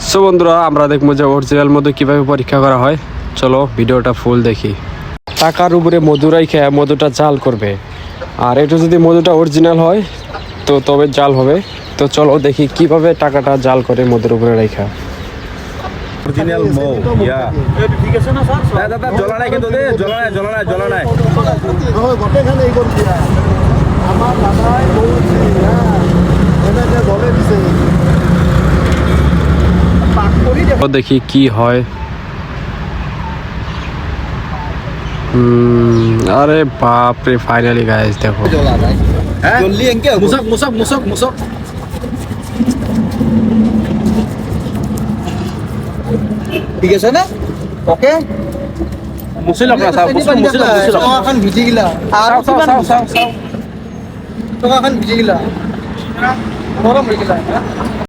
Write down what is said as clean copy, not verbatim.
So বন্ধুরা আমরা দেখবো যে অরিজিনাল মধু কিভাবে পরীক্ষা করা হয়। চলো ভিডিওটা ফুল দেখি। টাকার উপরে মধু রাইখা মধুটা জাল করবে, আর এটা যদি মধুটা অরিজিনাল হয় তো তবে জাল হবে। তো চলো দেখি কিভাবে টাকাটা জাল করে মধুর উপরে রাইখা। অরিজিনাল মৌ ইয়া ঠিক আছে না স্যার? দাদা জ্বলা নাই কিন্তু দে, জ্বলা নাই গোটেইখানে এই কৰি দিয়া আমাৰ দাদাই বলছে এনেকে বলে দিছে পাক কৰি দে। দেখি কি হয়। আরে বাপ রে, ফাইনালি গাইস দেখো জ্বলা নাই জলদি এনকে মুছক ঠিক আছে না? ওকে মুছিল আপোনাৰ চাও মুছিল টকাখান ভিজি গিলা আৰু টকাখান ভিজি গিলা গৰম হৈ গিলা